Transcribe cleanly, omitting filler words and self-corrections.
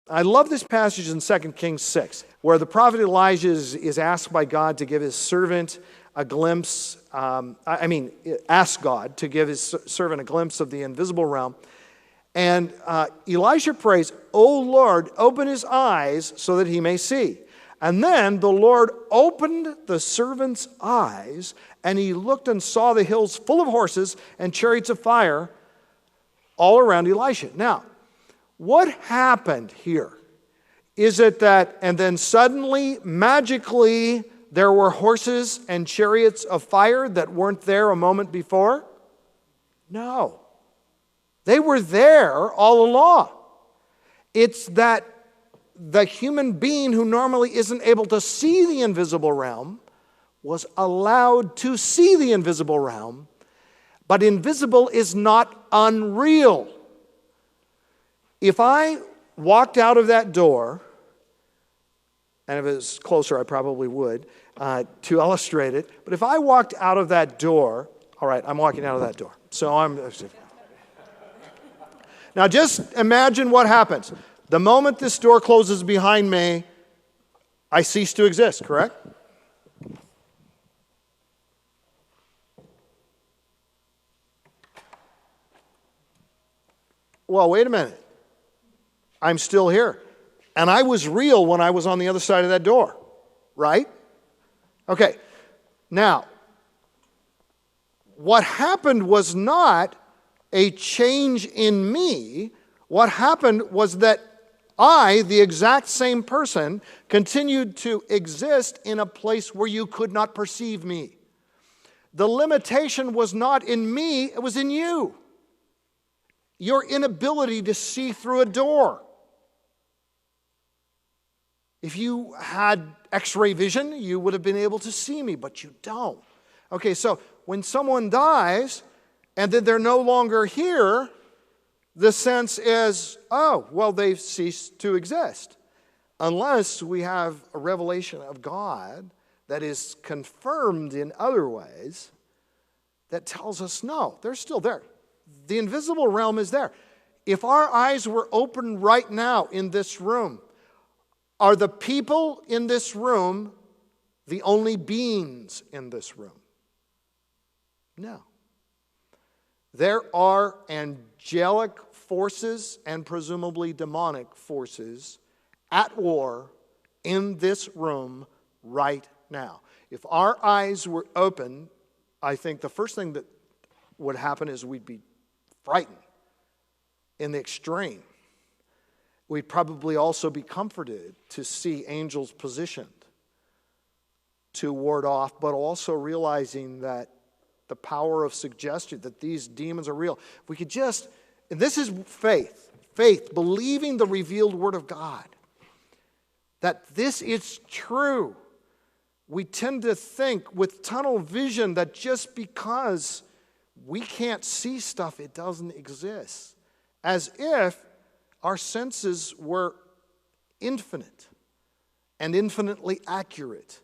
I love this passage in 2 Kings 6, where the prophet Elijah is asked by God to give his servant a glimpse, ask God to give his servant a glimpse of the invisible realm. And Elisha prays, "O Lord, open his eyes so that he may see." And then the Lord opened the servant's eyes, and he looked and saw the hills full of horses and chariots of fire all around Elisha. Now, what happened here? Is it that, and then suddenly, magically, there were horses and chariots of fire that weren't there a moment before? No. They were there all along. It's that the human being who normally isn't able to see the invisible realm was allowed to see the invisible realm, but invisible is not unreal. If I walked out of that door, and if it was closer I probably would, to illustrate it, but if I walked out of that door, all right, I'm walking out of that door. Now just imagine what happens. The moment this door closes behind me, I cease to exist, correct? Well, wait a minute. I'm still here. And I was real when I was on the other side of that door, right? Okay. Now, what happened was not a change in me. What happened was that I, the exact same person, continued to exist in a place where you could not perceive me. The limitation was not in me, it was in you. Your inability to see through a door. If you had X-ray vision, you would have been able to see me, but you don't. Okay, so when someone dies and then they're no longer here, the sense is, oh, well, they've ceased to exist. Unless we have a revelation of God that is confirmed in other ways that tells us, no, they're still there. The invisible realm is there. If our eyes were open right now in this room, are the people in this room the only beings in this room? No. There are angelic forces and presumably demonic forces at war in this room right now. If our eyes were open, I think the first thing that would happen is we'd be frightened in the extreme. We'd probably also be comforted to see angels positioned to ward off, but also realizing that the power of suggestion, that these demons are real. If we could just, and this is faith, believing the revealed word of God, that this is true. We tend to think with tunnel vision that just because we can't see stuff, it doesn't exist. As if our senses were infinite and infinitely accurate.